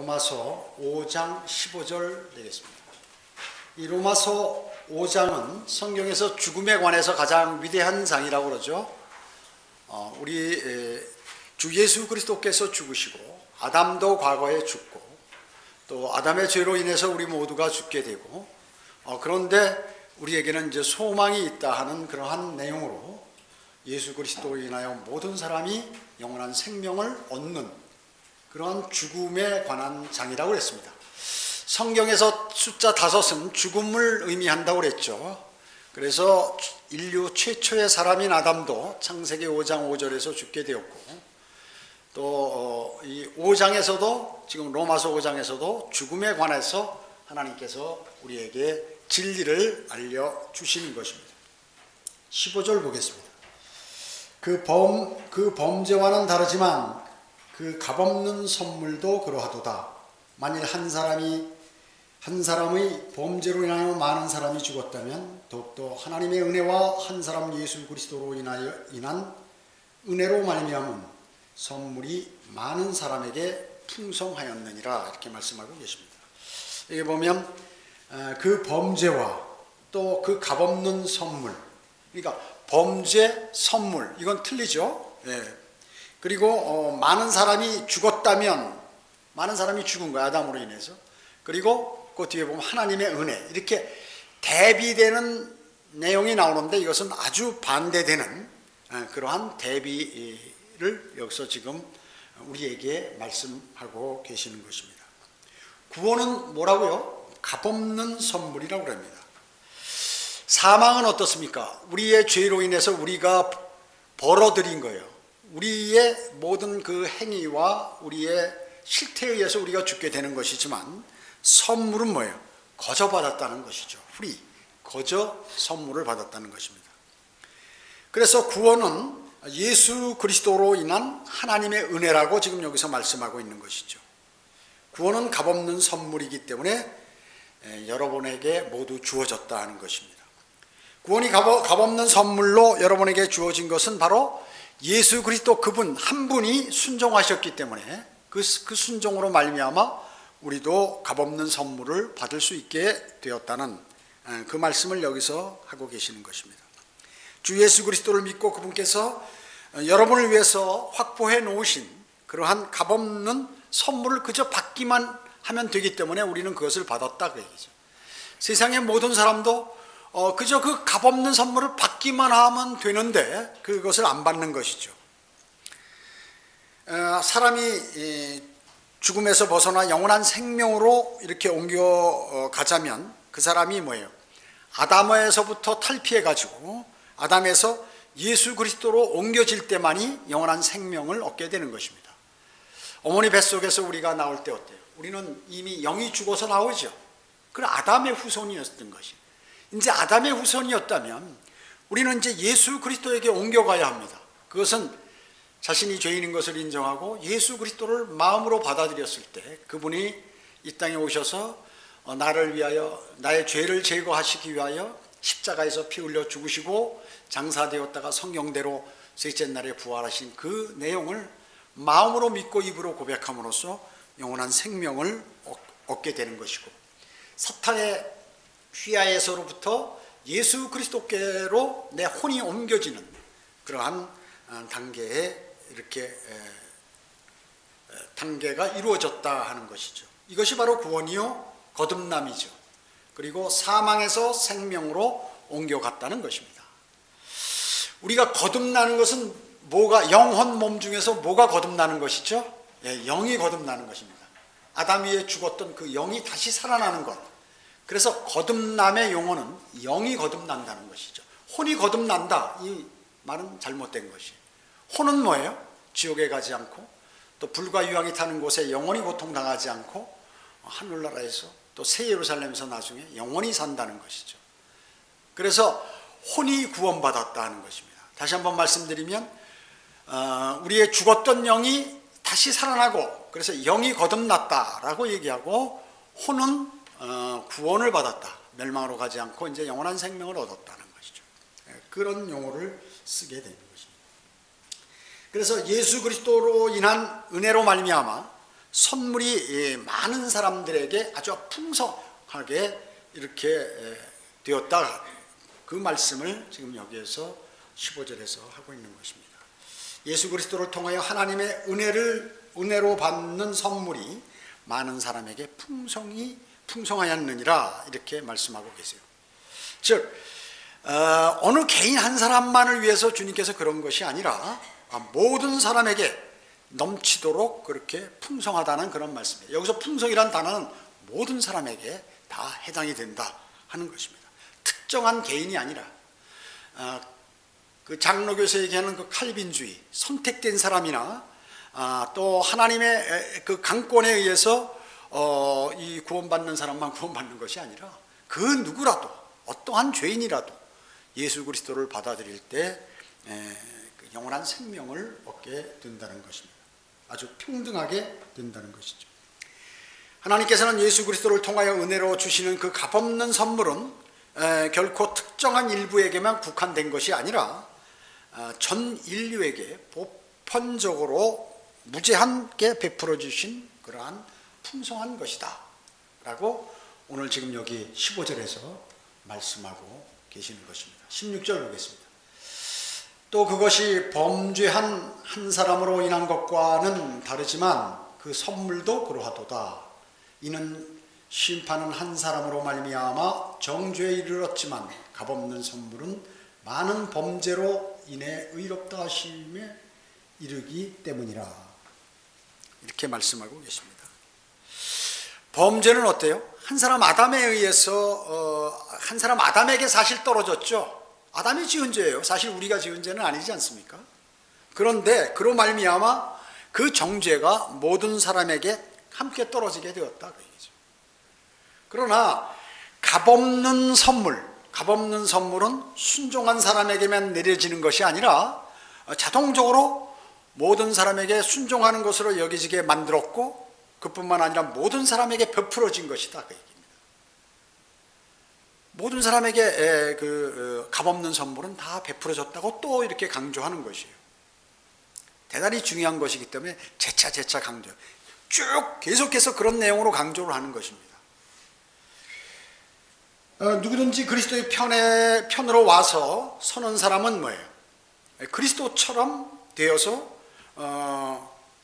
로마서 5장 15절 되겠습니다. 이 로마서 5장은 성경에서 죽음에 관해서 가장 위대한 장이라고 그러죠. 우리 주 예수 그리스도께서 죽으시고 아담도 과거에 죽고 또 아담의 죄로 인해서 우리 모두가 죽게 되고 그런데 우리에게는 이제 소망이 있다 하는 그러한 내용으로 예수 그리스도로 인하여 모든 사람이 영원한 생명을 얻는 그러한 죽음에 관한 장이라고 그랬습니다. 성경에서 숫자 5은 죽음을 의미한다고 그랬죠. 그래서 인류 최초의 사람인 아담도 창세기 5장 5절에서 죽게 되었고 또 이 5장에서도 지금 로마서 5장에서도 죽음에 관해서 하나님께서 우리에게 진리를 알려주시는 것입니다. 15절 보겠습니다. 그 범죄와는 다르지만 그 값없는 선물도 그러하도다. 만일 한 사람의 범죄로 인하여 많은 사람이 죽었다면 더욱더 하나님의 은혜와 한 사람 예수 그리스도로 인한 은혜로 말미암은 선물이 많은 사람에게 풍성하였느니라 이렇게 말씀하고 계십니다. 여기 보면 그 범죄와 또 그 값없는 선물, 그러니까 범죄, 선물 이건 틀리죠. 그리고 많은 사람이 죽었다면 많은 사람이 죽은 거야 아담으로 인해서. 그리고 그 뒤에 보면 하나님의 은혜 이렇게 대비되는 내용이 나오는데 이것은 아주 반대되는 그러한 대비를 여기서 지금 우리에게 말씀하고 계시는 것입니다. 구원은 뭐라고요? 값없는 선물이라고 합니다. 사망은 어떻습니까? 우리의 죄로 인해서 우리가 벌어들인 거예요. 우리의 모든 그 행위와 우리의 실태에 의해서 우리가 죽게 되는 것이지만 선물은 뭐예요? 거저 받았다는 것이죠. 거저 선물을 받았다는 것입니다. 그래서 구원은 예수 그리스도로 인한 하나님의 은혜라고 지금 여기서 말씀하고 있는 것이죠. 구원은 값없는 선물이기 때문에 여러분에게 모두 주어졌다 하는 것입니다. 구원이 값없는 선물로 여러분에게 주어진 것은 바로 예수 그리스도 그분 한 분이 순종하셨기 때문에 그 순종으로 말미암아 우리도 값없는 선물을 받을 수 있게 되었다는 그 말씀을 여기서 하고 계시는 것입니다. 주 예수 그리스도를 믿고 그분께서 여러분을 위해서 확보해 놓으신 그러한 값없는 선물을 그저 받기만 하면 되기 때문에 우리는 그것을 받았다 그 얘기죠. 세상의 모든 사람도 그저 그 값없는 선물을 받기만 하면 되는데 그것을 안 받는 것이죠. 사람이 죽음에서 벗어나 영원한 생명으로 이렇게 옮겨가자면 그 사람이 뭐예요? 아담에서부터 탈피해가지고 아담에서 예수 그리스도로 옮겨질 때만이 영원한 생명을 얻게 되는 것입니다. 어머니 뱃속에서 우리가 나올 때 어때요? 우리는 이미 영이 죽어서 나오죠. 그 아담의 후손이었던 것이. 이제 아담의 후손이었다면 우리는 이제 예수 그리스도에게 옮겨가야 합니다. 그것은 자신이 죄인인 것을 인정하고 예수 그리스도를 마음으로 받아들였을 때 그분이 이 땅에 오셔서 나를 위하여 나의 죄를 제거하시기 위하여 십자가에서 피 흘려 죽으시고 장사되었다가 성경대로 셋째 날에 부활하신 그 내용을 마음으로 믿고 입으로 고백함으로써 영원한 생명을 얻게 되는 것이고 사탄의 휘하에서로부터 예수 그리스도께로 내 혼이 옮겨지는 그러한 단계에 이렇게 단계가 이루어졌다 하는 것이죠. 이것이 바로 구원이요 거듭남이죠. 그리고 사망에서 생명으로 옮겨갔다는 것입니다. 우리가 거듭나는 것은 뭐가 영혼 몸 중에서 뭐가 거듭나는 것이죠? 영이 거듭나는 것입니다. 아담 위에 죽었던 그 영이 다시 살아나는 것. 그래서 거듭남의 용어는 영이 거듭난다는 것이죠. 혼이 거듭난다 이 말은 잘못된 것이에요. 혼은 뭐예요? 지옥에 가지 않고 또 불과 유황이 타는 곳에 영원히 고통당하지 않고 하늘나라에서 또 새 예루살렘에서 나중에 영원히 산다는 것이죠. 그래서 혼이 구원받았다 하는 것입니다. 다시 한번 말씀드리면 우리의 죽었던 영이 다시 살아나고 그래서 영이 거듭났다라고 얘기하고 혼은 구원을 받았다. 멸망으로 가지 않고 이제 영원한 생명을 얻었다는 것이죠. 그런 용어를 쓰게 되는 것입니다. 그래서 예수 그리스도로 인한 은혜로 말미암아 선물이 많은 사람들에게 아주 풍성하게 이렇게 되었다. 그 말씀을 지금 여기에서 15절에서 하고 있는 것입니다. 예수 그리스도를 통하여 하나님의 은혜로 받는 선물이 많은 사람에게 풍성하였느니라 이렇게 말씀하고 계세요. 즉 어느 개인 한 사람만을 위해서 주님께서 그런 것이 아니라 모든 사람에게 넘치도록 그렇게 풍성하다는 그런 말씀이에요. 여기서 풍성이란 단어는 모든 사람에게 다 해당이 된다 하는 것입니다. 특정한 개인이 아니라 그 장로교에서 얘기하는 그 칼빈주의, 선택된 사람이나 또 하나님의 그 강권에 의해서 이 구원받는 사람만 구원받는 것이 아니라 그 누구라도 어떠한 죄인이라도 예수 그리스도를 받아들일 때 영원한 생명을 얻게 된다는 것입니다. 아주 평등하게 된다는 것이죠. 하나님께서는 예수 그리스도를 통하여 은혜로 주시는 그 값없는 선물은 결코 특정한 일부에게만 국한된 것이 아니라 전 인류에게 보편적으로 무제한게 베풀어 주신 그러한 풍성한 것이다 라고 오늘 지금 여기 15절에서 말씀하고 계시는 것입니다. 16절 보겠습니다. 또 그것이 범죄한 한 사람으로 인한 것과는 다르지만 그 선물도 그러하도다. 이는 심판은 한 사람으로 말미암아 정죄에 이르렀지만 값없는 선물은 많은 범죄로 인해 의롭다 하심에 이르기 때문이라. 이렇게 말씀하고 계십니다. 범죄는 어때요? 한 사람 아담에 의해서 한 사람 아담에게 사실 떨어졌죠. 아담이 지은 죄예요. 사실 우리가 지은 죄는 아니지 않습니까? 그런데 그로 말미암아 그 정죄가 모든 사람에게 함께 떨어지게 되었다 그 얘기죠. 그러나 값없는 선물은 순종한 사람에게만 내려지는 것이 아니라 자동적으로 모든 사람에게 순종하는 것으로 여겨지게 만들었고 그뿐만 아니라 모든 사람에게 베풀어진 것이다 그 얘기입니다. 모든 사람에게 그 값없는 선물은 다 베풀어졌다고 또 이렇게 강조하는 것이에요. 대단히 중요한 것이기 때문에 재차 강조, 쭉 계속해서 그런 내용으로 강조를 하는 것입니다. 누구든지 그리스도의 편으로 와서 서는 사람은 뭐예요? 그리스도처럼 되어서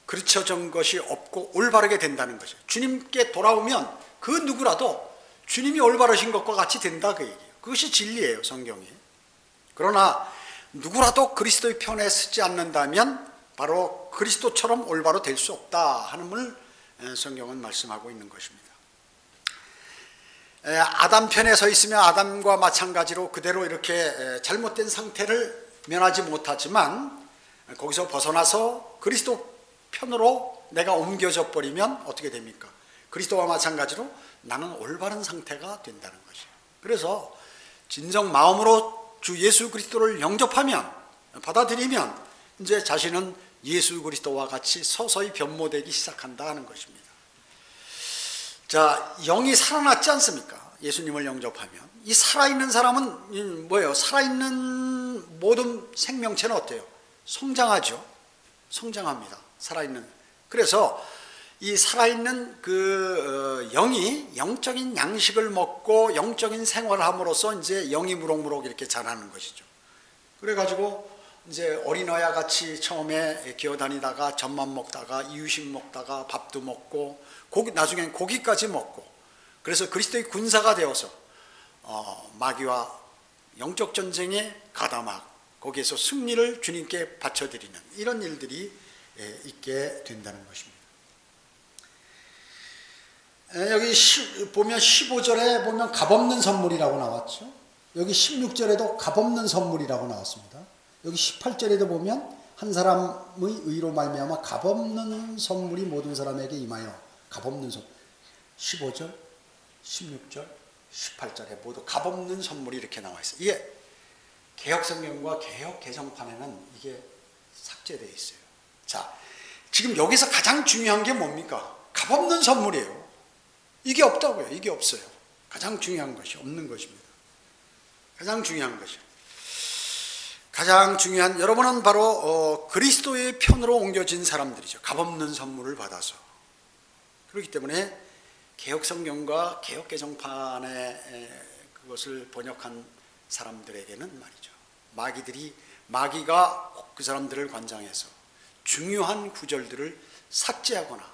그르쳐진 것이 없고 올바르게 된다는 것이에요. 주님께 돌아오면 그 누구라도 주님이 올바르신 것과 같이 된다 그 얘기예요. 그것이 진리예요, 성경에. 그러나 누구라도 그리스도의 편에 서지 않는다면 바로 그리스도처럼 올바로 될 수 없다 하는을 성경은 말씀하고 있는 것입니다. 아담 편에 서 있으면 아담과 마찬가지로 그대로 이렇게 잘못된 상태를 면하지 못하지만 거기서 벗어나서 그리스도 편으로 내가 옮겨져 버리면 어떻게 됩니까? 그리스도와 마찬가지로 나는 올바른 상태가 된다는 것이에요. 그래서 진정 마음으로 주 예수 그리스도를 영접하면, 받아들이면 이제 자신은 예수 그리스도와 같이 서서히 변모되기 시작한다 하는 것입니다. 자, 영이 살아났지 않습니까? 예수님을 영접하면. 이 살아있는 사람은 뭐예요? 살아있는 모든 생명체는 어때요? 성장하죠. 성장합니다. 살아있는. 그래서 이 살아있는 그 영이 영적인 양식을 먹고 영적인 생활을 함으로써 이제 영이 무럭무럭 이렇게 자라는 것이죠. 그래가지고 이제 어린아이와 같이 처음에 기어다니다가 젖만 먹다가 이유식 먹다가 밥도 먹고 나중엔 고기까지 먹고 그래서 그리스도의 군사가 되어서 마귀와 영적 전쟁에 가담하고 거기에서 승리를 주님께 바쳐드리는 이런 일들이 있게 된다는 것입니다. 여기 보면 15절에 보면 값없는 선물이라고 나왔죠. 여기 16절에도 값없는 선물이라고 나왔습니다. 여기 18절에도 보면 한 사람의 의로 말미암아 값없는 선물이 모든 사람에게 임하여 값없는 선물 15절, 16절, 18절에 모두 값없는 선물이 이렇게 나와 있어요. 이게 개혁성경과 개혁 개정판에는 이게 삭제되어 있어요. 자, 지금 여기서 가장 중요한 게 뭡니까? 값없는 선물이에요. 이게 없다고요. 이게 없어요. 가장 중요한 것이 없는 것입니다. 가장 중요한 것이요. 가장 중요한 여러분은 바로 그리스도의 편으로 옮겨진 사람들이죠. 값없는 선물을 받아서 그렇기 때문에 개혁성경과 개혁개정판에 그것을 번역한 사람들에게는 말이죠, 마귀가 그 사람들을 관장해서 중요한 구절들을 삭제하거나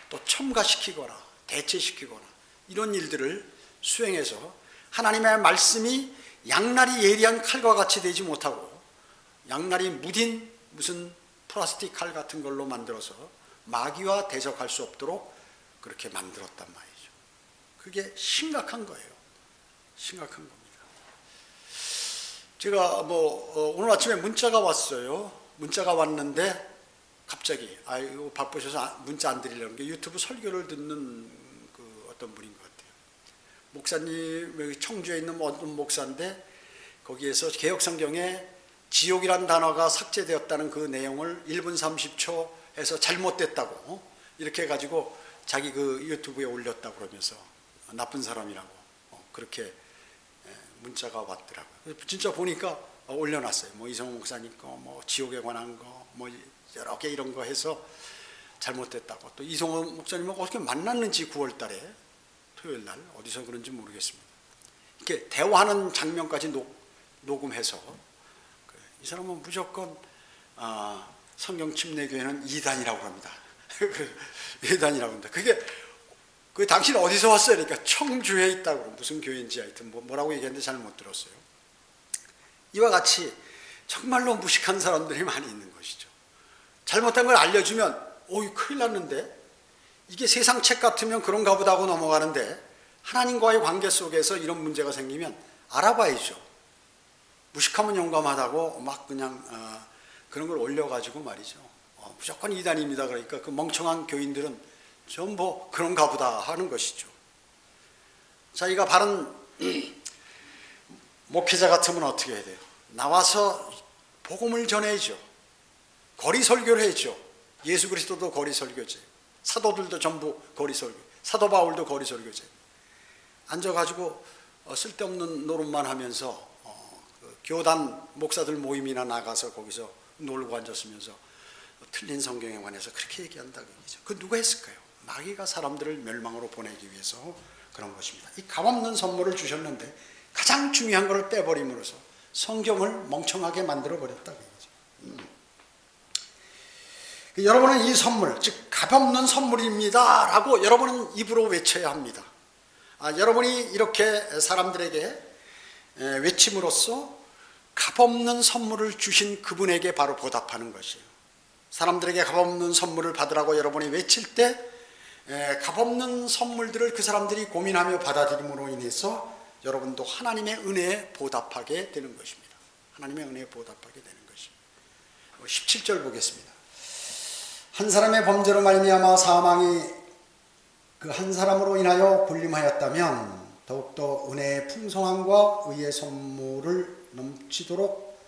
또 첨가시키거나 대체시키거나 이런 일들을 수행해서 하나님의 말씀이 양날이 예리한 칼과 같이 되지 못하고 양날이 무딘 무슨 플라스틱 칼 같은 걸로 만들어서 마귀와 대적할 수 없도록 그렇게 만들었단 말이죠. 그게 심각한 거예요. 심각한 겁니다. 제가 오늘 아침에 문자가 왔어요. 문자가 왔는데 갑자기 이거 바쁘셔서 문자 안 드리려는 게 유튜브 설교를 듣는 그 어떤 분인 것 같아요. 목사님, 여기 청주에 있는 어떤 목사인데 거기에서 개혁성경에 지옥이란 단어가 삭제되었다는 그 내용을 1분 30초 해서 잘못됐다고 이렇게 해가지고 자기 그 유튜브에 올렸다고 그러면서 나쁜 사람이라고 그렇게 문자가 왔더라고요. 진짜 보니까 올려놨어요. 이성호 목사님 거, 지옥에 관한 거, 여러 개 이런 거 해서 잘못됐다고. 또 이성호 목사님하고 어떻게 만났는지 9월 달에 토요일 날 어디서 그런지 모르겠습니다. 이렇게 대화하는 장면까지 녹음해서 이 사람은 무조건 성경 침례교회는 이단이라고 합니다. 이단이라고 합니다. 그게 당신 어디서 왔어요? 그러니까 청주에 있다고. 무슨 교회인지 하여튼 뭐라고 얘기했는데 잘 못 들었어요. 이와 같이 정말로 무식한 사람들이 많이 있는 것이죠. 잘못한 걸 알려주면 큰일 났는데, 이게 세상 책 같으면 그런가 보다 하고 넘어가는데 하나님과의 관계 속에서 이런 문제가 생기면 알아봐야죠. 무식하면 용감하다고 막 그냥 그런 걸 올려가지고 말이죠. 무조건 이단입니다. 그러니까 그 멍청한 교인들은 전부 그런가 보다 하는 것이죠. 자기가 바른 목회자 같으면 어떻게 해야 돼요? 나와서 복음을 전해야죠. 거리 설교를 해야죠. 예수 그리스도도 거리 설교제, 사도들도 전부 거리 설교, 사도 바울도 거리 설교제. 앉아가지고 쓸데없는 노릇만 하면서 교단 목사들 모임이나 나가서 거기서 놀고 앉았으면서 틀린 성경에 관해서 그렇게 얘기한다고 얘기죠. 그 누가 했을까요? 마귀가 사람들을 멸망으로 보내기 위해서 그런 것입니다. 이 값없는 선물을 주셨는데 가장 중요한 것을 빼버림으로써 성경을 멍청하게 만들어 버렸다고 얘기죠. 여러분은 이 선물, 즉 값없는 선물입니다 라고 여러분은 입으로 외쳐야 합니다. 여러분이 이렇게 사람들에게 외침으로써 값없는 선물을 주신 그분에게 바로 보답하는 것이에요. 사람들에게 값없는 선물을 받으라고 여러분이 외칠 때 값없는 선물들을 그 사람들이 고민하며 받아들임으로 인해서 여러분도 하나님의 은혜에 보답하게 되는 것입니다. 하나님의 은혜에 보답하게 되는 것입니다. 17절 보겠습니다. 한 사람의 범죄로 말미암아 사망이 그 한 사람으로 인하여 군림하였다면 더욱더 은혜의 풍성함과 의의 선물을 넘치도록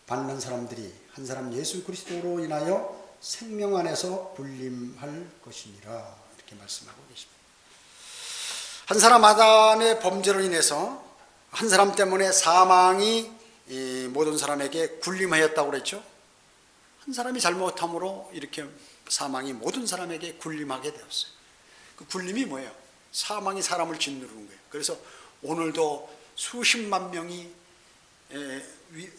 받는 사람들이 한 사람 예수 그리스도로 인하여 생명 안에서 군림할 것이니라, 이렇게 말씀하고 계십니다. 한 사람 아담의 범죄로 인해서 한 사람 때문에 사망이 모든 사람에게 군림하였다고 그랬죠. 한 사람이 잘못함으로 이렇게 사망이 모든 사람에게 군림하게 되었어요. 그 군림이 뭐예요? 사망이 사람을 짓누르는 거예요. 그래서 오늘도 수십만 명이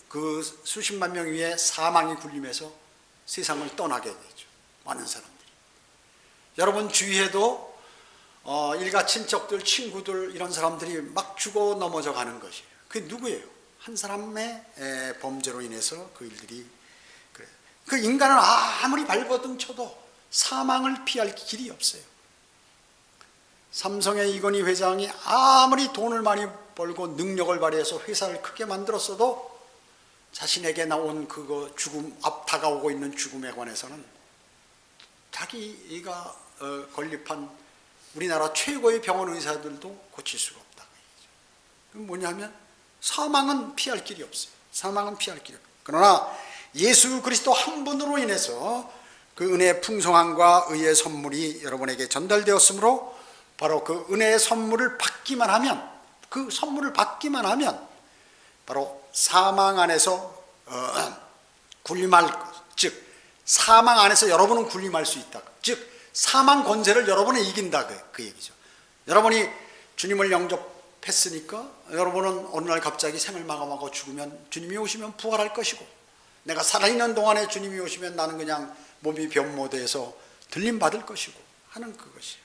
그 수십만 명 위에 사망이 군림해서 세상을 떠나게 되죠. 많은 사람들이. 여러분 주위에도 일가 친척들, 친구들 이런 사람들이 막 죽어 넘어져 가는 것이에요. 그게 누구예요? 한 사람의 범죄로 인해서 그 일들이 그래요. 그 인간은 아무리 발버둥 쳐도 사망을 피할 길이 없어요. 삼성의 이건희 회장이 아무리 돈을 많이 벌고 능력을 발휘해서 회사를 크게 만들었어도 자신에게 나온 그거 다가오고 있는 죽음에 관해서는 자기가 건립한 우리나라 최고의 병원 의사들도 고칠 수가 없다. 그건 뭐냐면 사망은 피할 길이 없어요. 사망은 피할 길이 없어요. 그러나 예수 그리스도 한 분으로 인해서 그 은혜의 풍성함과 의의 선물이 여러분에게 전달되었으므로 바로 그 은혜의 선물을 받기만 하면, 그 선물을 받기만 하면 바로 사망 안에서 군림할 것, 즉 사망 안에서 여러분은 군림할 수 있다. 즉 사망 권세를 여러분이 이긴다 그 얘기죠. 여러분이 주님을 영접했으니까 여러분은 어느 날 갑자기 생을 마감하고 죽으면 주님이 오시면 부활할 것이고, 내가 살아있는 동안에 주님이 오시면 나는 그냥 몸이 변모돼서 들림받을 것이고 하는 그것이에요.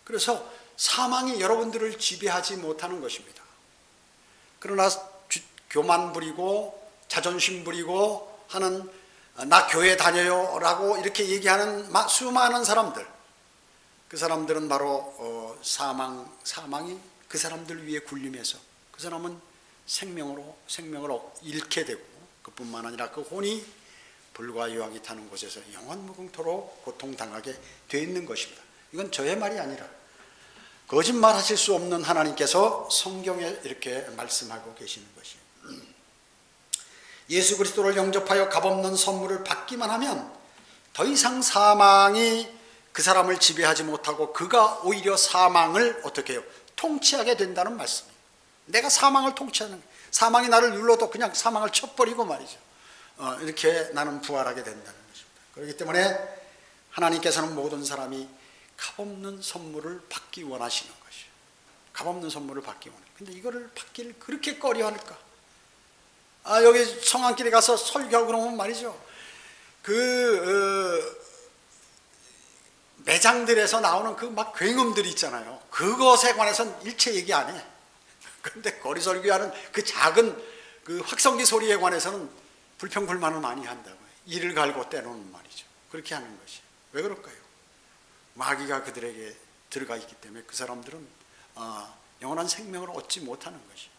그래서 사망이 여러분들을 지배하지 못하는 것입니다. 그러나 교만 부리고 자존심 부리고 하는, 나 교회 다녀요 라고 이렇게 얘기하는 수많은 사람들, 그 사람들은 바로 사망이 그 사람들 위에 군림해서 그 사람은 생명을 잃게 되고, 그뿐만 아니라 그 혼이 불과 유황이 타는 곳에서 영원 무궁토록 고통당하게 되어 있는 것입니다. 이건 저의 말이 아니라 거짓말하실 수 없는 하나님께서 성경에 이렇게 말씀하고 계시는 것이에요. 예수 그리스도를 영접하여 값없는 선물을 받기만 하면 더 이상 사망이 그 사람을 지배하지 못하고 그가 오히려 사망을 어떻게 해요? 통치하게 된다는 말씀이에요. 내가 사망을 통치하는, 사망이 나를 눌러도 그냥 사망을 쳐버리고 말이죠. 이렇게 나는 부활하게 된다는 것입니다. 그렇기 때문에 하나님께서는 모든 사람이 값없는 선물을 받기 원하시는 것이에요. 값없는 선물을 받기 원해요. 근데 이거를 받기를 그렇게 꺼려할까? 여기 성안길에 가서 설교하고 그러면 말이죠. 매장들에서 나오는 그 막 굉음들이 있잖아요. 그것에 관해서는 일체 얘기 안 해. 그런데 거리 설교하는 그 작은 그 확성기 소리에 관해서는 불평불만을 많이 한다고요. 이를 갈고 떼놓는 말이죠. 그렇게 하는 것이. 왜 그럴까요? 마귀가 그들에게 들어가 있기 때문에 그 사람들은 영원한 생명을 얻지 못하는 것이.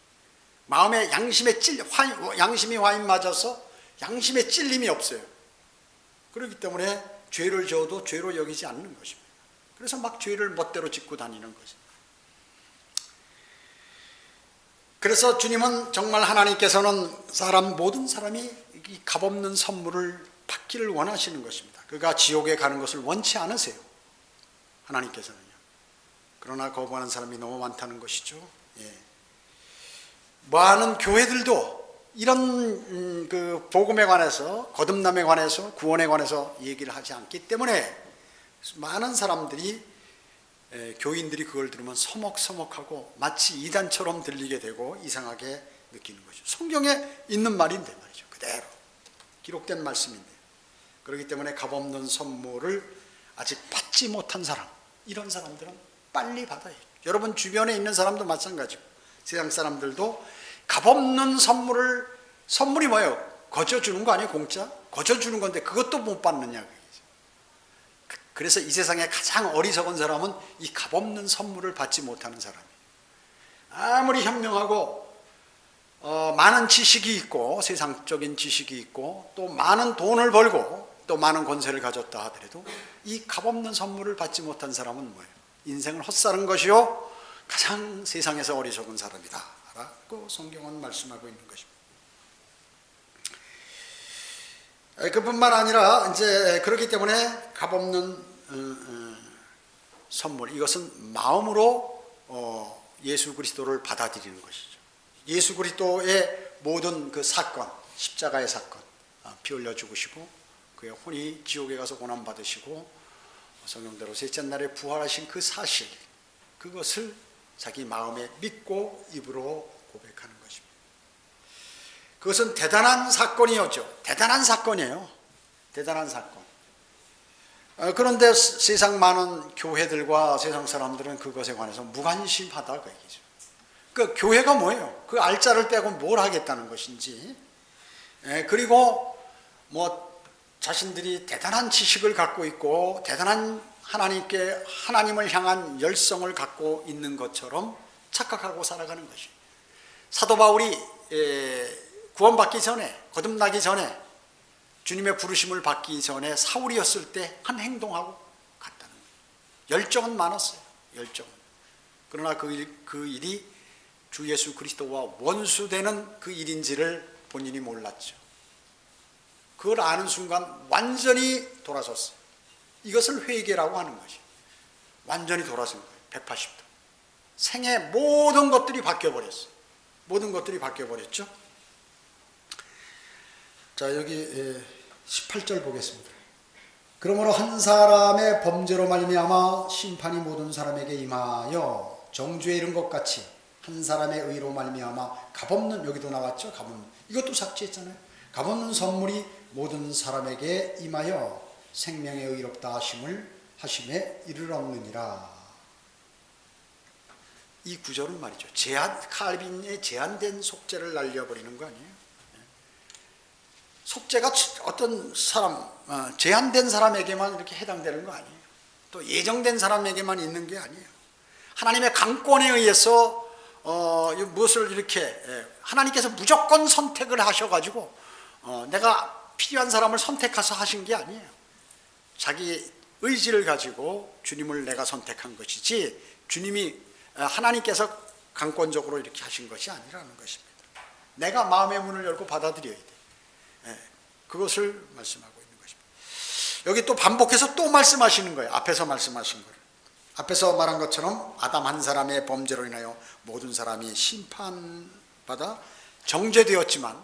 마음에 양심이 화인 맞아서 양심에 찔림이 없어요. 그렇기 때문에 죄를 지어도 죄로 여기지 않는 것입니다. 그래서 막 죄를 멋대로 짓고 다니는 것입니다. 그래서 주님은 정말 하나님께서는 모든 사람이 이 값없는 선물을 받기를 원하시는 것입니다. 그가 지옥에 가는 것을 원치 않으세요. 하나님께서는요. 그러나 거부하는 사람이 너무 많다는 것이죠. 예. 많은 교회들도 이런 그 복음에 관해서, 거듭남에 관해서, 구원에 관해서 얘기를 하지 않기 때문에 많은 사람들이, 교인들이 그걸 들으면 서먹서먹하고 마치 이단처럼 들리게 되고 이상하게 느끼는 거죠. 성경에 있는 말인데 말이죠. 그대로 기록된 말씀인데. 그렇기 때문에 값없는 선물을 아직 받지 못한 사람, 이런 사람들은 빨리 받아요. 여러분 주변에 있는 사람도 마찬가지고, 세상 사람들도 값없는 선물이 뭐예요? 거저 주는 거 아니에요? 공짜? 거저 주는 건데 그것도 못 받느냐. 그래서 이 세상에 가장 어리석은 사람은 이 값없는 선물을 받지 못하는 사람이에요. 아무리 현명하고 많은 지식이 있고, 세상적인 지식이 있고, 또 많은 돈을 벌고 또 많은 권세를 가졌다 하더라도 이 값없는 선물을 받지 못한 사람은 뭐예요? 인생을 헛사는 것이요 가장 세상에서 어리석은 사람이다 라고 성경은 말씀하고 있는 것입니다. 그뿐만 아니라 이제 그렇기 때문에 값없는 선물, 이것은 마음으로 예수 그리스도를 받아들이는 것이죠. 예수 그리스도의 모든 그 사건, 십자가의 사건, 피 흘려 죽으시고 그의 혼이 지옥에 가서 고난 받으시고 성경대로 셋째 날에 부활하신 그 사실, 그것을 자기 마음에 믿고 입으로 고백하는 것입니다. 그것은 대단한 사건이었죠. 대단한 사건이에요. 대단한 사건. 그런데 세상 많은 교회들과 세상 사람들은 그것에 관해서 무관심하다 그 얘기죠. 그 교회가 뭐예요? 그 알짜를 빼고 뭘 하겠다는 것인지. 그리고 뭐 자신들이 대단한 지식을 갖고 있고 대단한 하나님을 향한 열성을 갖고 있는 것처럼 착각하고 살아가는 것이에요. 사도 바울이 구원받기 전에, 거듭나기 전에, 주님의 부르심을 받기 전에 사울이었을 때 한 행동하고 같다는 거예요. 열정은 많았어요. 열정은. 그러나 그 일이 주 예수 그리스도와 원수되는 그 일인지를 본인이 몰랐죠. 그걸 아는 순간 완전히 돌아섰어요. 이것을 회개라고 하는 것이에요. 완전히 돌아선 거예요. 180도. 생의 모든 것들이 바뀌어버렸어요. 모든 것들이 바뀌어버렸죠. 자, 여기 18절 보겠습니다. 그러므로 한 사람의 범죄로 말미암아 심판이 모든 사람에게 임하여 정죄에 이른 것 같이 한 사람의 의로 말미암아 값없는, 여기도 나왔죠, 값없는, 이것도 삭제했잖아요. 값없는 선물이 모든 사람에게 임하여 생명의 의롭다 하심에 이르렀느니라. 이 구절은 말이죠, 칼빈의 제한된 속죄를 날려버리는 거 아니에요. 속죄가 어떤 사람, 제한된 사람에게만 이렇게 해당되는 거 아니에요. 또 예정된 사람에게만 있는 게 아니에요. 하나님의 강권에 의해서 무엇을 이렇게 하나님께서 무조건 선택을 하셔가지고 내가 필요한 사람을 선택해서 하신 게 아니에요. 자기 의지를 가지고 주님을 내가 선택한 것이지, 주님이 하나님께서 강권적으로 이렇게 하신 것이 아니라는 것입니다. 내가 마음의 문을 열고 받아들여야 돼. 그것을 말씀하고 있는 것입니다. 여기 또 반복해서 또 말씀하시는 거예요. 앞에서 말씀하신 거를. 앞에서 말한 것처럼 아담 한 사람의 범죄로 인하여 모든 사람이 심판받아 정죄되었지만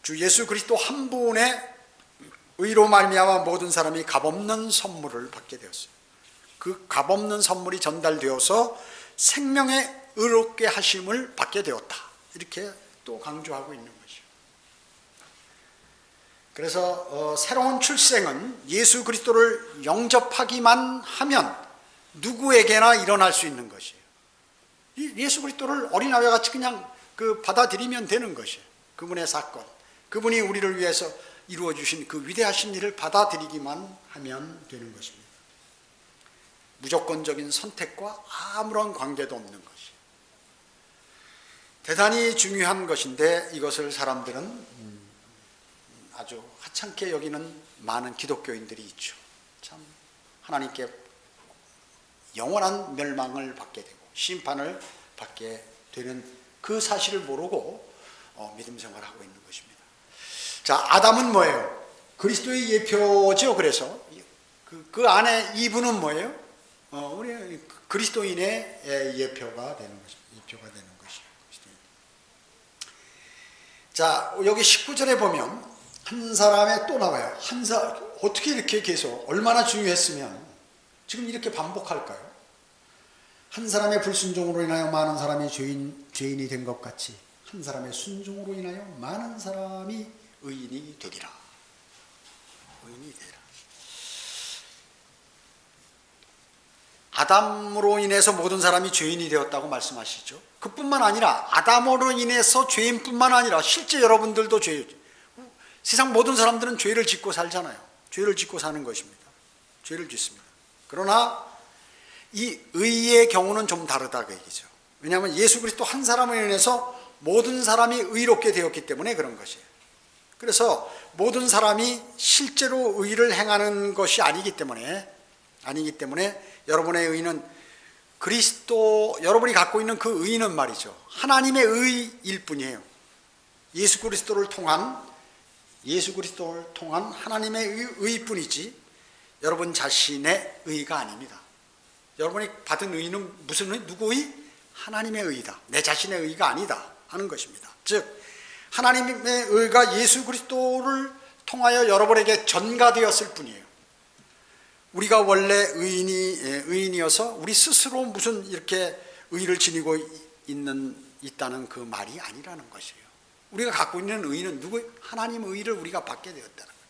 주 예수 그리스도 한 분의 의로 말미암아 모든 사람이 값없는 선물을 받게 되었어요. 그 값없는 선물이 전달되어서 생명의 의롭게 하심을 받게 되었다. 이렇게 또 강조하고 있는 것이죠. 그래서 새로운 출생은 예수 그리스도를 영접하기만 하면 누구에게나 일어날 수 있는 것이에요. 예수 그리스도를 어린아이와 같이 그냥 받아들이면 되는 것이에요. 그분의 사건, 그분이 우리를 위해서 이루어주신 그 위대하신 일을 받아들이기만 하면 되는 것입니다. 무조건적인 선택과 아무런 관계도 없는 것이에요. 대단히 중요한 것인데 이것을 사람들은 아주 하찮게 여기는 많은 기독교인들이 있죠. 참 하나님께 영원한 멸망을 받게 되고 심판을 받게 되는 그 사실을 모르고 믿음 생활을 하고 있는 것입니다. 자, 아담은 뭐예요? 그리스도의 예표죠. 그래서 그 안에 이분은 뭐예요? 우리 그리스도인의 예표가 되는 것입니다. 예표가 되는 것이에요. 자, 여기 19절에 보면 한 사람에 또 나와요. 어떻게 이렇게 계속 얼마나 중요했으면 지금 이렇게 반복할까요? 한 사람의 불순종으로 인하여 많은 사람이 죄인이 된 것 같이 한 사람의 순종으로 인하여 많은 사람이 의인이 되리라. 의인이 되리라. 아담으로 인해서 모든 사람이 죄인이 되었다고 말씀하시죠. 그뿐만 아니라 아담으로 인해서 죄인뿐만 아니라 실제 여러분들도 죄인. 세상 모든 사람들은 죄를 짓고 살잖아요. 죄를 짓고 사는 것입니다. 죄를 짓습니다. 그러나 이 의의 경우는 좀 다르다 그 얘기죠. 왜냐하면 예수 그리스도 한 사람을 인해서 모든 사람이 의롭게 되었기 때문에 그런 것이에요. 그래서 모든 사람이 실제로 의를 행하는 것이 아니기 때문에 여러분의 의는 여러분이 갖고 있는 그 의는 말이죠, 하나님의 의일 뿐이에요. 예수 그리스도를 통한 하나님의 의뿐이지 여러분 자신의 의가 아닙니다. 여러분이 받은 의는 무슨 의? 누구의? 하나님의 의다. 내 자신의 의가 아니다 하는 것입니다. 즉 하나님의 의가 예수 그리스도를 통하여 여러분에게 전가되었을 뿐이에요. 우리가 원래 의인이어서 우리 스스로 무슨 이렇게 의를 지니고 있다는 그 말이 아니라는 것이에요. 우리가 갖고 있는 의는 하나님의 의를 우리가 받게 되었다는 거예요.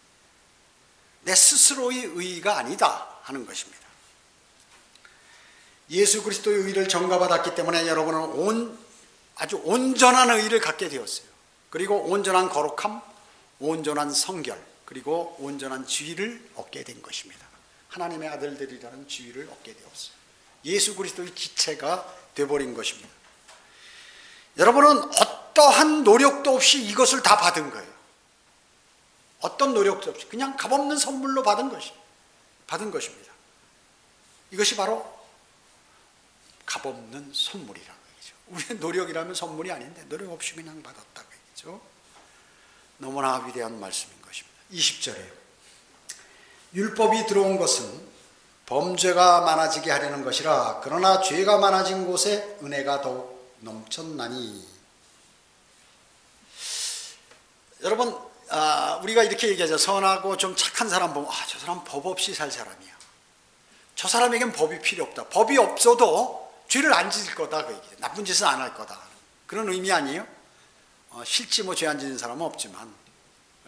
내 스스로의 의가 아니다 하는 것입니다. 예수 그리스도의 의를 전가받았기 때문에 여러분은 아주 온전한 의를 갖게 되었어요. 그리고 온전한 거룩함, 온전한 성결, 그리고 온전한 지위를 얻게 된 것입니다. 하나님의 아들들이라는 지위를 얻게 되었어요. 예수 그리스도의 기체가 되어버린 것입니다. 여러분은 어떠한 노력도 없이 이것을 다 받은 거예요. 어떤 노력도 없이 그냥 값없는 선물로 받은 것입니다. 이것이 바로 값없는 선물이라는 얘기죠. 우리의 노력이라면 선물이 아닌데 노력 없이 그냥 받았다고 얘기죠. 너무나 위대한 말씀인 것입니다. 20절에 율법이 들어온 것은 범죄가 많아지게 하려는 것이라 그러나 죄가 많아진 곳에 은혜가 더욱 넘쳤나니. 여러분, 우리가 이렇게 얘기하죠. 선하고 좀 착한 사람 보면 저 사람 법 없이 살 사람이야. 저 사람에겐 법이 필요 없다. 법이 없어도 죄를 안 짓을 거다. 그 얘기죠. 나쁜 짓은 안 할 거다. 그런 의미 아니에요? 실제 죄 안 짓는 사람은 없지만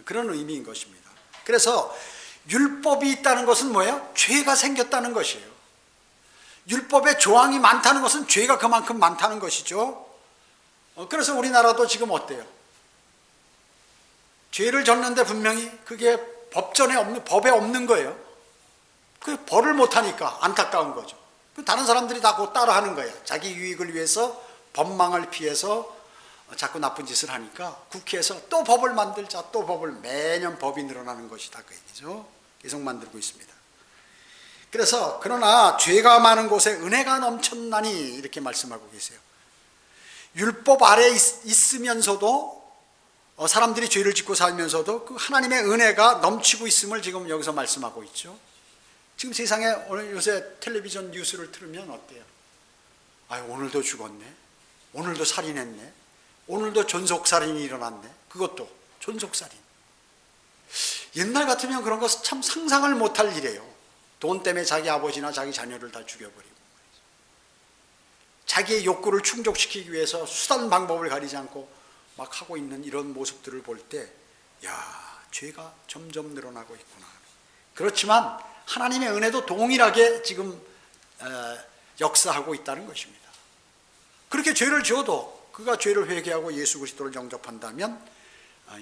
그런 의미인 것입니다. 그래서 율법이 있다는 것은 뭐예요? 죄가 생겼다는 것이에요. 율법에 조항이 많다는 것은 죄가 그만큼 많다는 것이죠. 그래서 우리나라도 지금 어때요? 죄를 졌는데 분명히 그게 법에 없는 거예요. 그 벌을 못하니까 안타까운 거죠. 다른 사람들이 다 그거 따라하는 거예요. 자기 유익을 위해서 법망을 피해서 자꾸 나쁜 짓을 하니까 국회에서 또 법을 만들자, 또 법을, 매년 법이 늘어나는 것이다 그 얘기죠. 계속 만들고 있습니다. 그래서 그러나 죄가 많은 곳에 은혜가 넘쳤나니 이렇게 말씀하고 계세요. 율법 아래에 있으면서도 사람들이 죄를 짓고 살면서도 그 하나님의 은혜가 넘치고 있음을 지금 여기서 말씀하고 있죠. 지금 세상에 오늘 요새 텔레비전 뉴스를 틀으면 어때요? 오늘도 죽었네, 오늘도 살인했네, 오늘도 존속살인이 일어났네. 그것도 존속살인. 옛날 같으면 그런 거 참 상상을 못할 일이에요. 돈 때문에 자기 아버지나 자기 자녀를 다 죽여버리고 자기의 욕구를 충족시키기 위해서 수단 방법을 가리지 않고 막 하고 있는 이런 모습들을 볼 때 죄가 점점 늘어나고 있구나. 그렇지만 하나님의 은혜도 동일하게 지금 역사하고 있다는 것입니다. 그렇게 죄를 지어도 그가 죄를 회개하고 예수 그리스도를 영접한다면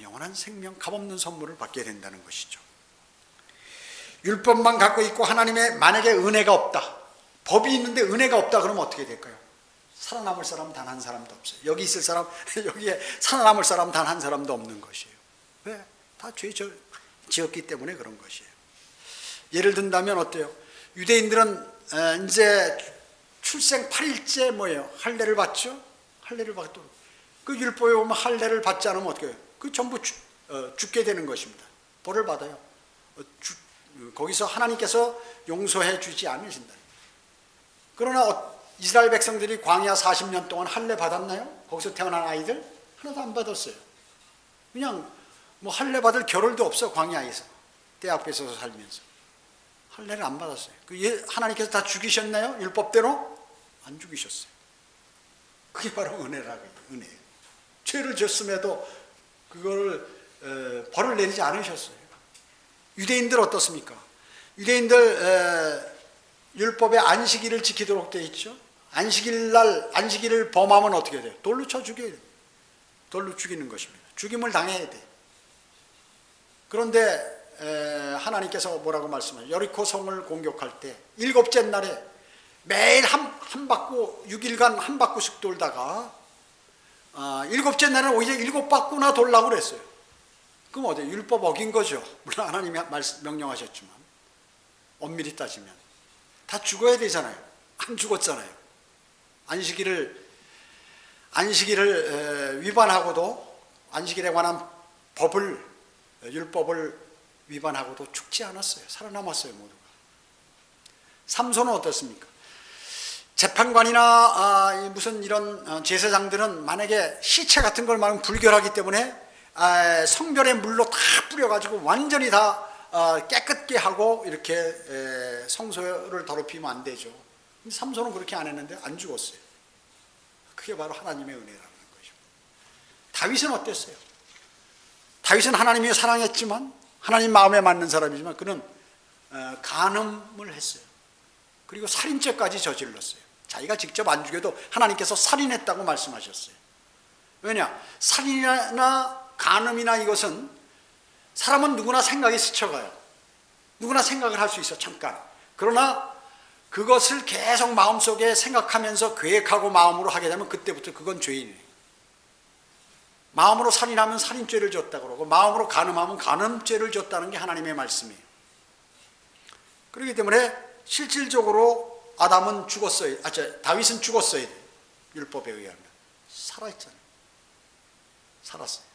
영원한 생명, 값없는 선물을 받게 된다는 것이죠. 율법만 갖고 있고 하나님의 만약에 은혜가 없다, 법이 있는데 은혜가 없다 그러면 어떻게 될까요? 살아남을 사람 단 한 사람도 없어요. 여기 있을 사람, 여기에 살아남을 사람 단 한 사람도 없는 것이에요. 왜? 다 죄 지었기 때문에 그런 것이에요. 예를 든다면 어때요? 유대인들은 이제 출생 8일째 뭐예요? 할례를 받죠? 할례를 받도록. 그 율법에 보면 할례를 받지 않으면 어떻게 해요? 그 전부 죽게 되는 것입니다. 벌을 받아요. 거기서 하나님께서 용서해 주지 않으신다. 그러나 이스라엘 백성들이 광야 40년 동안 할례 받았나요? 거기서 태어난 아이들? 하나도 안 받았어요. 그냥 뭐 할례 받을 겨를도 없어. 광야에서 때 앞에서 살면서 할례를 안 받았어요. 하나님께서 다 죽이셨나요? 율법대로? 안 죽이셨어요. 그게 바로 은혜라고요. 은혜예요. 죄를 졌음에도 그거를 벌을 내리지 않으셨어요. 유대인들 어떻습니까? 유대인들 율법의 안식일을 지키도록 되어 있죠. 안식일을 범하면 어떻게 돼요? 돌로 쳐 죽여야 돼요. 돌로 죽이는 것입니다. 죽임을 당해야 돼요. 그런데 하나님께서 뭐라고 말씀하세요? 여리코 성을 공격할 때 7째 날에 매일 한 바퀴 6일간 한 바퀴씩 돌다가 7째 날에는 오히려 7바퀴나 돌라고 그랬어요. 그럼 어때요? 율법 어긴 거죠. 물론 하나님이 명령하셨지만 엄밀히 따지면 다 죽어야 되잖아요. 안 죽었잖아요. 안식일을 위반하고도, 안식일에 관한 율법을 위반하고도 죽지 않았어요. 살아남았어요, 모두가. 삼손은 어떻습니까? 재판관이나 무슨 이런 제사장들은 만약에 시체 같은 걸 말하면 불결하기 때문에 성별의 물로 다 뿌려가지고 완전히 다 깨끗게 하고 이렇게 성소를 더럽히면 안 되죠. 근데 삼손은 그렇게 안 했는데 안 죽었어요. 그게 바로 하나님의 은혜라는 거죠. 다윗은 어땠어요? 다윗은 하나님이 사랑했지만, 하나님 마음에 맞는 사람이지만 그는 간음을 했어요. 그리고 살인죄까지 저질렀어요. 자기가 직접 안 죽여도 하나님께서 살인했다고 말씀하셨어요. 왜냐? 살인이나 간음이나 이것은 사람은 누구나 생각이 스쳐가요. 누구나 생각을 할 수 있어, 잠깐. 그러나 그것을 계속 마음속에 생각하면서 계획하고 마음으로 하게 되면 그때부터 그건 죄인이에요. 마음으로 살인하면 살인죄를 졌다고 그러고, 마음으로 간음하면 간음죄를 졌다는 게 하나님의 말씀이에요. 그렇기 때문에 실질적으로 아담은 죽었어요. 다윗은 죽었어야 돼요. 율법에 의하면. 살아있잖아요. 살았어요.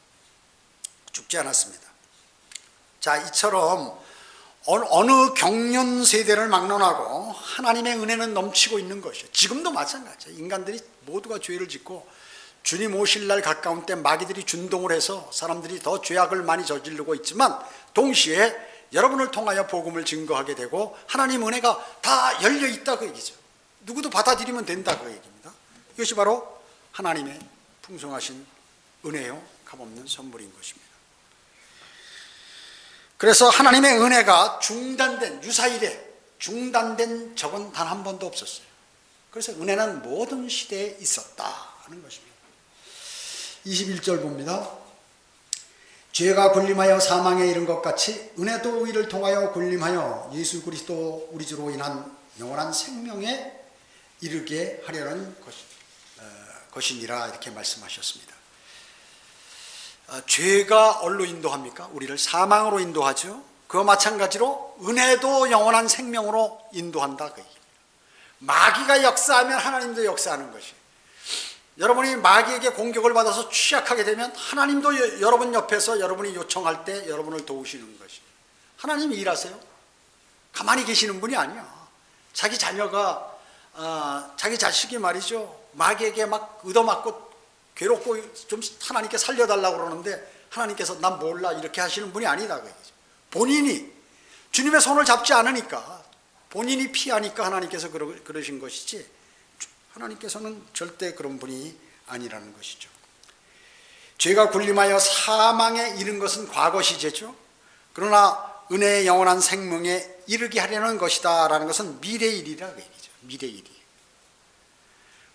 죽지 않았습니다. 자, 이처럼 어느 경륜 세대를 막론하고 하나님의 은혜는 넘치고 있는 것이에요. 지금도 마찬가지예요. 인간들이 모두가 죄를 짓고 주님 오실 날 가까운 때 마귀들이 준동을 해서 사람들이 더 죄악을 많이 저지르고 있지만 동시에 여러분을 통하여 복음을 증거하게 되고 하나님 은혜가 다 열려 있다 그 얘기죠. 누구도 받아들이면 된다 그 얘기입니다. 이것이 바로 하나님의 풍성하신 은혜요 값없는 선물인 것입니다. 그래서 하나님의 은혜가 중단된 유사일에 중단된 적은 단 한 번도 없었어요. 그래서 은혜는 모든 시대에 있었다 하는 것입니다. 21절 봅니다. 죄가 군림하여 사망에 이른 것 같이 은혜도 우리를 통하여 군림하여 예수 그리스도 우리 주로 인한 영원한 생명에 이르게 하려는 것이니라 이렇게 말씀하셨습니다. 죄가 어디로 인도합니까? 우리를 사망으로 인도하죠. 그와 마찬가지로 은혜도 영원한 생명으로 인도한다 그 얘기입니다. 마귀가 역사하면 하나님도 역사하는 것이. 여러분이 마귀에게 공격을 받아서 취약하게 되면 하나님도 여러분 옆에서 여러분이 요청할 때 여러분을 도우시는 것이. 하나님이 일하세요. 가만히 계시는 분이 아니야. 자기 자녀가 자기 자식이 말이죠. 마귀에게 막 얻어맞고 괴롭고 좀 하나님께 살려달라고 그러는데 하나님께서 난 몰라 이렇게 하시는 분이 아니다 그 얘기죠. 본인이 주님의 손을 잡지 않으니까 본인이 피하니까 하나님께서 그러신 것이지 하나님께서는 절대 그런 분이 아니라는 것이죠. 죄가 군림하여 사망에 이른 것은 과거 시제죠. 그러나 은혜의 영원한 생명에 이르게 하려는 것이다 라는 것은 미래의 일이라 그 얘기죠. 미래의 일이에요.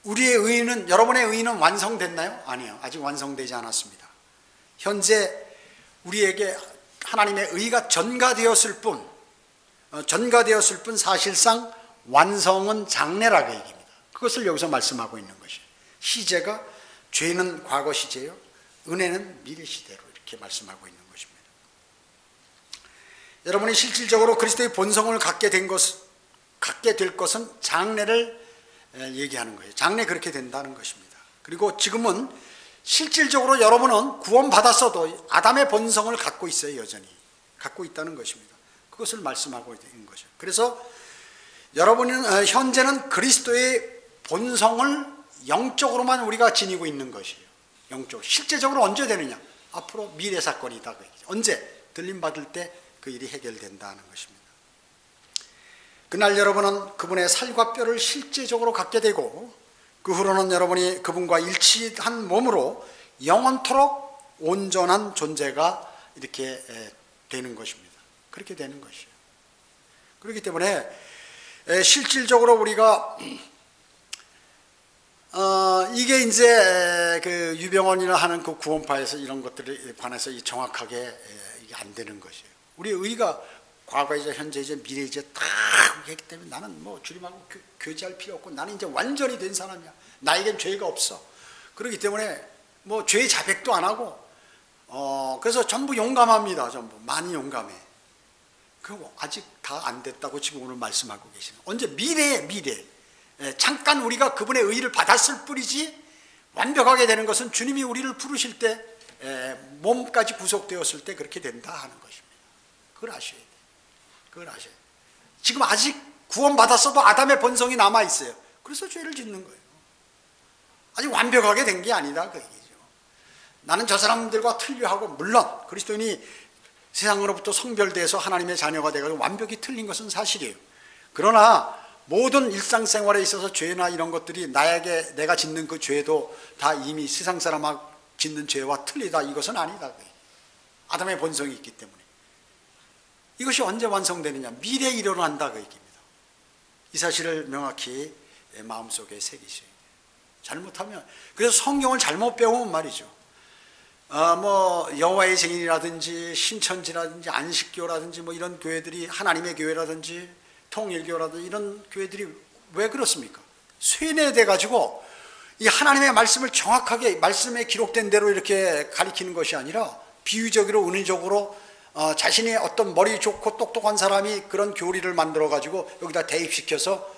우리의 의의는, 여러분의 의의는 완성됐나요? 아니요. 아직 완성되지 않았습니다. 현재 우리에게 하나님의 의의가 전가되었을 뿐 사실상 완성은 장래라 그 얘기입니다. 그것을 여기서 말씀하고 있는 것이에요. 시제가 죄는 과거 시제요, 은혜는 미래 시대로 이렇게 말씀하고 있는 것입니다. 여러분이 실질적으로 그리스도의 본성을 갖게 될 것은 장래를 얘기하는 거예요. 장래 그렇게 된다는 것입니다. 그리고 지금은 실질적으로 여러분은 구원받았어도 아담의 본성을 갖고 있어요. 여전히 갖고 있다는 것입니다. 그것을 말씀하고 있는 것이죠. 그래서 여러분은 현재는 그리스도의 본성을 영적으로만 우리가 지니고 있는 것이에요. 영적. 실제적으로 언제 되느냐? 앞으로 미래 사건이다. 언제? 들림받을 때 그 일이 해결된다는 것입니다. 그날 여러분은 그분의 살과 뼈를 실제적으로 갖게 되고 그 후로는 여러분이 그분과 일치한 몸으로 영원토록 온전한 존재가 이렇게 되는 것입니다. 그렇게 되는 것이에요. 그렇기 때문에 실질적으로 우리가 이게 이제 그 유병원이나 하는 그 구원파에서 이런 것들에 관해서 정확하게 이게 안 되는 것이에요. 우리 의가 과거이자 현재이자 미래이자 다 했기 때문에 나는 뭐 주님하고 교제할 필요 없고 나는 이제 완전히 된 사람이야. 나에겐 죄가 없어. 그렇기 때문에 뭐 죄 자백도 안 하고 그래서 전부 용감합니다. 전부 많이 용감해. 그거 아직 다 안 됐다고 지금 오늘 말씀하고 계시는. 언제? 미래. 잠깐 우리가 그분의 의를 받았을 뿐이지 완벽하게 되는 것은 주님이 우리를 부르실 때 몸까지 구속되었을 때 그렇게 된다 하는 것입니다. 그걸 아셔야 돼요. 그걸 아셔야 돼요. 지금 아직 구원받았어도 아담의 본성이 남아있어요. 그래서 죄를 짓는 거예요. 아직 완벽하게 된 게 아니다 그 얘기죠. 나는 저 사람들과 틀려하고 물론 그리스도인이 세상으로부터 성별돼서 하나님의 자녀가 되어서 완벽히 틀린 것은 사실이에요. 그러나 모든 일상생활에 있어서 죄나 이런 것들이 내가 짓는 그 죄도 다 이미 세상 사람하고 짓는 죄와 틀리다 이것은 아니다. 아담의 본성이 있기 때문에. 이것이 언제 완성되느냐? 미래에 일어난다 그 얘기입니다. 이 사실을 명확히 마음속에 새기셔야 돼요. 잘못하면, 그래서 성경을 잘못 배우면 말이죠. 뭐 여호와의 증인이라든지 신천지라든지 안식교라든지 뭐 이런 교회들이 하나님의 교회라든지 통일교라든지 이런 교회들이 왜 그렇습니까? 쇠뇌돼 가지고 이 하나님의 말씀을 정확하게 말씀에 기록된 대로 이렇게 가리키는 것이 아니라 비유적으로 은유적으로 자신의 어떤 머리 좋고 똑똑한 사람이 그런 교리를 만들어 가지고 여기다 대입시켜서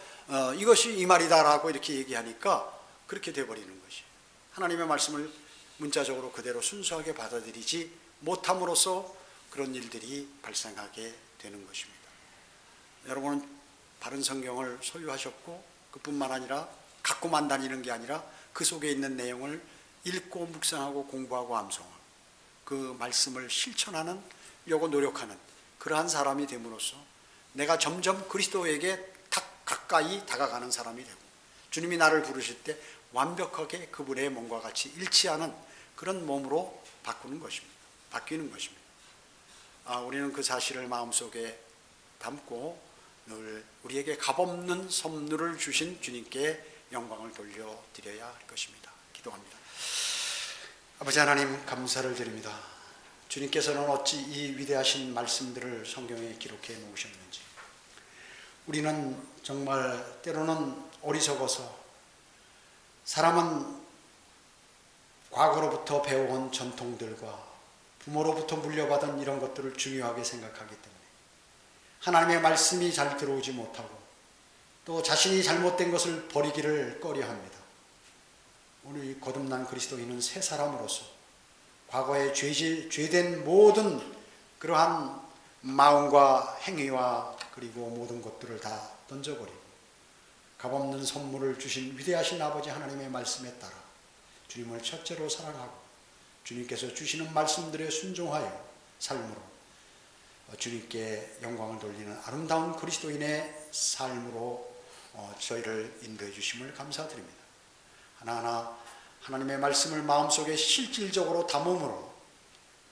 이것이 이 말이다라고 이렇게 얘기하니까 그렇게 돼버리는 것이. 하나님의 말씀을 문자적으로 그대로 순수하게 받아들이지 못함으로써 그런 일들이 발생하게 되는 것입니다. 여러분은 바른 성경을 소유하셨고 그뿐만 아니라 갖고만 다니는 게 아니라 그 속에 있는 내용을 읽고 묵상하고 공부하고 암송하고 그 말씀을 실천하려고 노력하는 그러한 사람이 됨으로써 내가 점점 그리스도에게 가까이 다가가는 사람이 되고 주님이 나를 부르실 때 완벽하게 그분의 몸과 같이 일치하는 그런 몸으로 바뀌는 것입니다. 우리는 그 사실을 마음속에 담고 늘 우리에게 값없는 선물을 주신 주님께 영광을 돌려드려야 할 것입니다. 기도합니다. 아버지 하나님, 감사를 드립니다. 주님께서는 어찌 이 위대하신 말씀들을 성경에 기록해 놓으셨는지. 우리는 정말 때로는 어리석어서 사람은 과거로부터 배워온 전통들과 부모로부터 물려받은 이런 것들을 중요하게 생각하기 때문에 하나님의 말씀이 잘 들어오지 못하고 또 자신이 잘못된 것을 버리기를 꺼려합니다. 오늘 이 거듭난 그리스도인은 새 사람으로서 과거의 죄된 모든 그러한 마음과 행위와 그리고 모든 것들을 다 던져버리고 값없는 선물을 주신 위대하신 아버지 하나님의 말씀에 따라 주님을 첫째로 사랑하고 주님께서 주시는 말씀들에 순종하여 삶으로 주님께 영광을 돌리는 아름다운 그리스도인의 삶으로 저희를 인도해 주심을 감사드립니다. 하나하나 하나님의 말씀을 마음속에 실질적으로 담음으로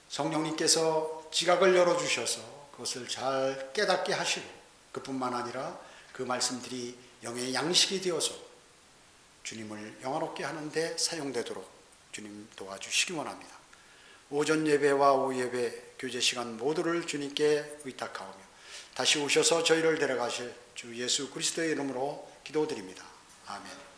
성령님께서 지각을 열어주셔서 그것을 잘 깨닫게 하시고 그뿐만 아니라 그 말씀들이 영의 양식이 되어서 주님을 영화롭게 하는데 사용되도록 주님 도와주시기 원합니다. 오전 예배와 오후 예배, 교제 시간 모두를 주님께 의탁하오며 다시 오셔서 저희를 데려가실 주 예수 그리스도의 이름으로 기도드립니다. 아멘.